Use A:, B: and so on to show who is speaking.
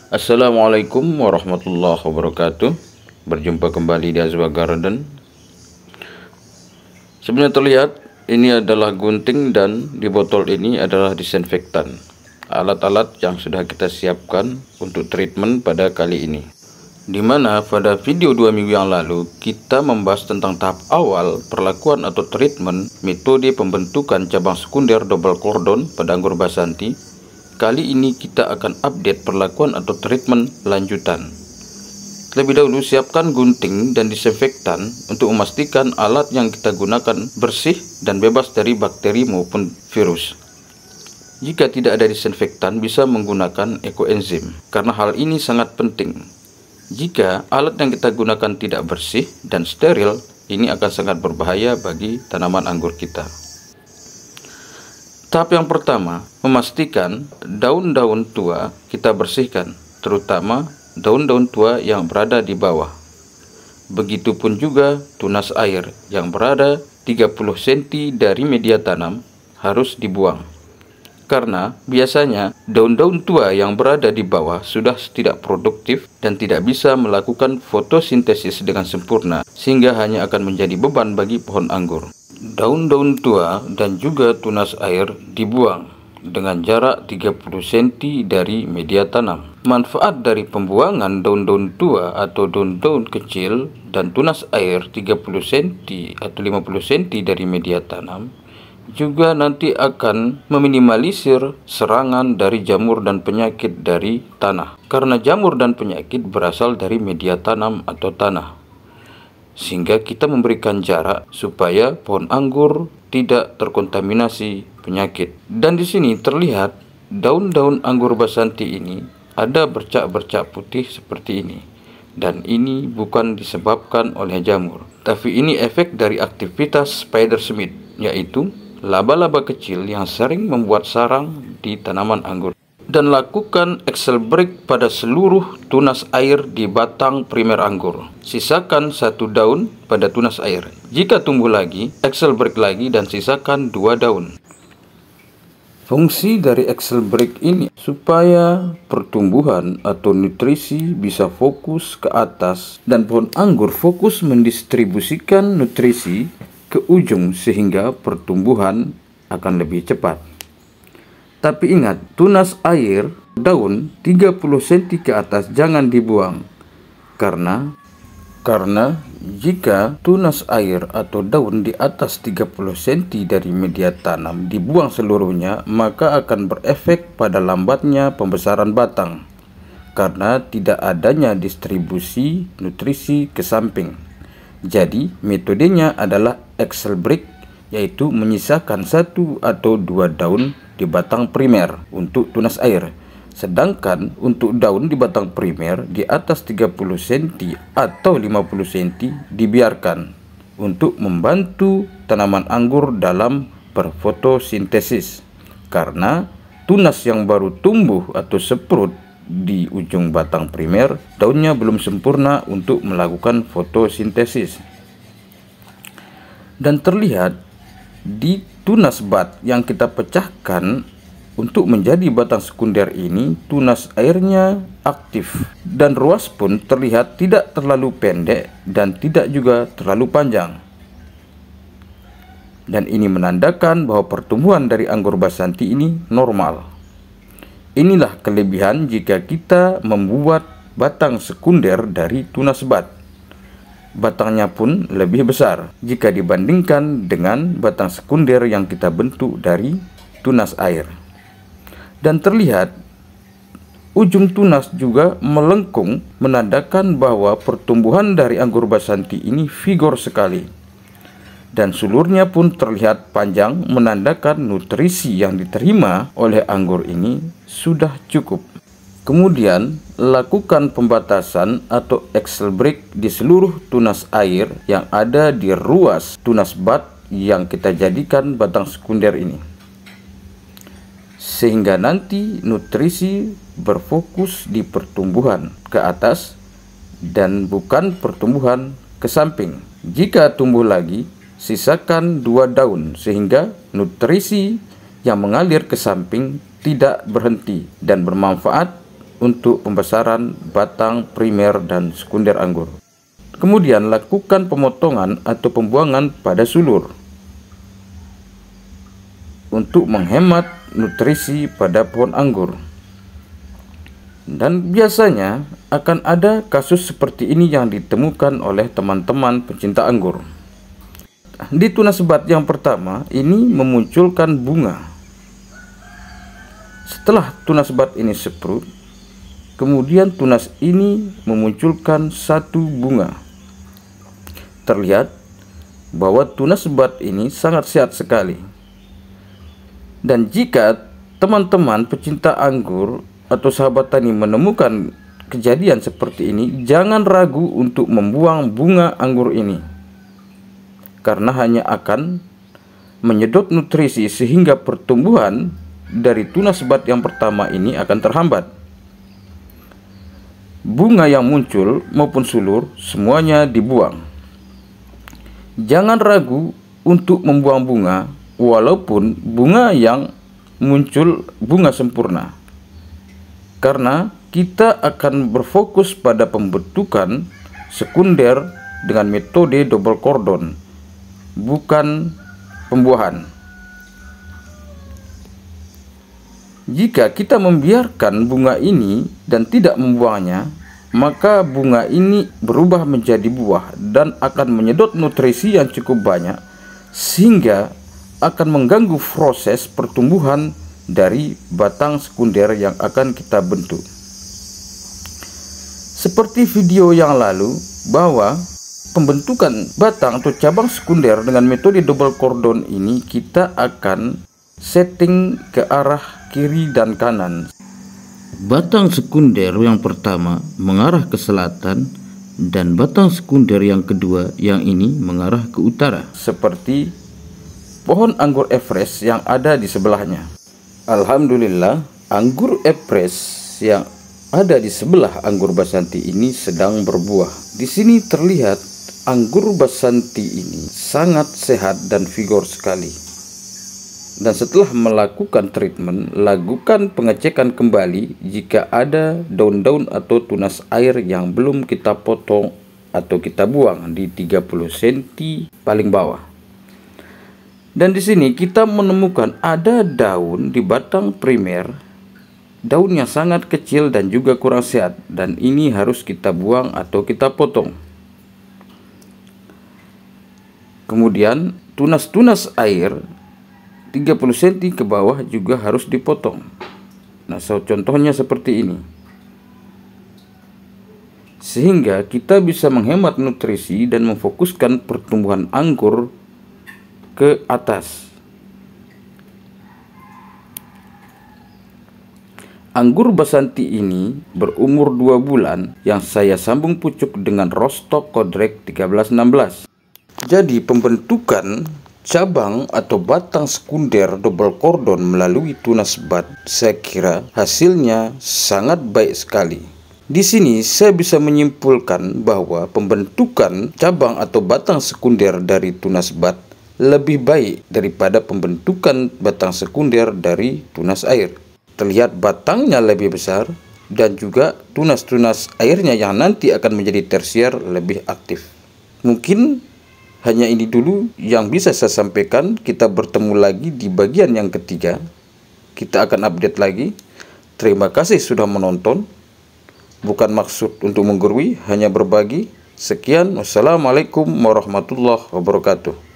A: Assalamualaikum warahmatullahi wabarakatuh. Berjumpa kembali di Azwa Garden. Sebenarnya terlihat ini adalah gunting dan di botol ini adalah disinfektan. Alat-alat yang sudah kita siapkan untuk treatment pada kali ini. Dimana pada video 2 minggu yang lalu kita membahas tentang tahap awal perlakuan atau treatment metode pembentukan cabang sekunder double cordon pada anggur basanti. Kali ini kita akan update perlakuan atau treatment lanjutan. Lebih dahulu siapkan gunting dan disinfektan untuk memastikan alat yang kita gunakan bersih dan bebas dari bakteri maupun virus. Jika tidak ada disinfektan, bisa menggunakan ekoenzim karena hal ini sangat penting. Jika alat yang kita gunakan tidak bersih dan steril, ini akan sangat berbahaya bagi tanaman anggur kita. Tahap yang pertama, memastikan daun-daun tua kita bersihkan, terutama daun-daun tua yang berada di bawah. Begitupun juga tunas air yang berada 30 cm dari media tanam harus dibuang. Karena biasanya daun-daun tua yang berada di bawah sudah tidak produktif dan tidak bisa melakukan fotosintesis dengan sempurna, sehingga hanya akan menjadi beban bagi pohon anggur. Daun-daun tua dan juga tunas air dibuang dengan jarak 30 cm dari media tanam. Manfaat dari pembuangan daun-daun tua atau daun-daun kecil dan tunas air 30 cm atau 50 cm dari media tanam juga nanti akan meminimalisir serangan dari jamur dan penyakit dari tanah. Karena jamur dan penyakit berasal dari media tanam atau tanah. Sehingga kita memberikan jarak supaya pohon anggur tidak terkontaminasi penyakit. Dan di sini terlihat daun-daun anggur basanti ini ada bercak-bercak putih seperti ini. Dan ini bukan disebabkan oleh jamur, tapi ini efek dari aktivitas spider smith, yaitu laba-laba kecil yang sering membuat sarang di tanaman anggur. Dan lakukan Excel break pada seluruh tunas air di batang primer anggur. Sisakan 1 daun pada tunas air. Jika tumbuh lagi, Excel break lagi dan sisakan 2 daun. Fungsi dari Excel break ini supaya pertumbuhan atau nutrisi bisa fokus ke atas dan pohon anggur fokus mendistribusikan nutrisi ke ujung sehingga pertumbuhan akan lebih cepat. Tapi ingat, tunas air daun 30 cm ke atas jangan dibuang. Karena jika tunas air atau daun di atas 30 cm dari media tanam dibuang seluruhnya, maka akan berefek pada lambatnya pembesaran batang. Karena tidak adanya distribusi nutrisi ke samping. Jadi, metodenya adalah Excel break, yaitu menyisakan 1 atau 2 daun di batang primer untuk tunas air. Sedangkan untuk daun di batang primer di atas 30 cm atau 50 cm dibiarkan untuk membantu tanaman anggur dalam berfotosintesis. Karena tunas yang baru tumbuh atau sprout di ujung batang primer, daunnya belum sempurna untuk melakukan fotosintesis. Dan terlihat di tunas bat yang kita pecahkan untuk menjadi batang sekunder ini, tunas airnya aktif dan ruas pun terlihat tidak terlalu pendek dan tidak juga terlalu panjang. Dan ini menandakan bahwa pertumbuhan dari anggur basanti ini normal. Inilah kelebihan jika kita membuat batang sekunder dari tunas bat. Batangnya pun lebih besar jika dibandingkan dengan batang sekunder yang kita bentuk dari tunas air. Dan terlihat ujung tunas juga melengkung, menandakan bahwa pertumbuhan dari anggur basanti ini vigor sekali. Dan sulurnya pun terlihat panjang, menandakan nutrisi yang diterima oleh anggur ini sudah cukup. Kemudian, lakukan pembatasan atau Excel break di seluruh tunas air yang ada di ruas tunas bat yang kita jadikan batang sekunder ini. Sehingga nanti nutrisi berfokus di pertumbuhan ke atas dan bukan pertumbuhan ke samping. Jika tumbuh lagi, sisakan 2 daun sehingga nutrisi yang mengalir ke samping tidak berhenti dan bermanfaat untuk pembesaran batang primer dan sekunder anggur. Kemudian lakukan pemotongan atau pembuangan pada sulur untuk menghemat nutrisi pada pohon anggur. Dan biasanya akan ada kasus seperti ini yang ditemukan oleh teman-teman pencinta anggur. Di tunas bat yang pertama ini memunculkan bunga. Setelah tunas bat ini seprut, kemudian tunas ini memunculkan satu bunga. Terlihat bahwa tunas bat ini sangat sehat sekali. Dan jika teman-teman pecinta anggur atau sahabat tani menemukan kejadian seperti ini, jangan ragu untuk membuang bunga anggur ini, karena hanya akan menyedot nutrisi sehingga pertumbuhan dari tunas bat yang pertama ini akan terhambat. Bunga yang muncul maupun sulur semuanya dibuang. Jangan ragu untuk membuang bunga, walaupun bunga yang muncul bunga sempurna, karena kita akan berfokus pada pembentukan sekunder dengan metode double cordon, bukan pembuahan. Jika kita membiarkan bunga ini dan tidak membuangnya, maka bunga ini berubah menjadi buah dan akan menyedot nutrisi yang cukup banyak, sehingga akan mengganggu proses pertumbuhan dari batang sekunder yang akan kita bentuk. Seperti video yang lalu, bahwa pembentukan batang atau cabang sekunder dengan metode double cordon ini kita akan setting ke arah kiri dan kanan. Batang sekunder yang pertama mengarah ke selatan dan batang sekunder yang kedua yang ini mengarah ke utara, seperti pohon anggur Everest yang ada di sebelahnya. Alhamdulillah, anggur Everest yang ada di sebelah anggur Basanti ini sedang berbuah. Di sini terlihat anggur Basanti ini sangat sehat dan vigor sekali. Dan setelah melakukan treatment, lakukan pengecekan kembali jika ada daun-daun atau tunas air yang belum kita potong atau kita buang di 30 cm paling bawah. Dan di sini kita menemukan ada daun di batang primer, daun yang sangat kecil dan juga kurang sehat, dan ini harus kita buang atau kita potong. Kemudian tunas-tunas air 30 cm ke bawah juga harus dipotong. Nah, contohnya seperti ini. Sehingga kita bisa menghemat nutrisi dan memfokuskan pertumbuhan anggur ke atas. Anggur Basanti ini berumur 2 bulan yang saya sambung pucuk dengan Rostock Kodrek 1316. Jadi pembentukan cabang atau batang sekunder double cordon melalui tunas bat, saya kira hasilnya sangat baik sekali. Di sini saya bisa menyimpulkan bahwa pembentukan cabang atau batang sekunder dari tunas bat lebih baik daripada pembentukan batang sekunder dari tunas air. Terlihat batangnya lebih besar dan juga tunas-tunas airnya yang nanti akan menjadi tersier lebih aktif. Mungkin hanya ini dulu yang bisa saya sampaikan. Kita bertemu lagi di bagian yang ketiga. Kita akan update lagi. Terima kasih sudah menonton. Bukan maksud untuk menggurui, hanya berbagi. Sekian, wassalamualaikum warahmatullahi wabarakatuh.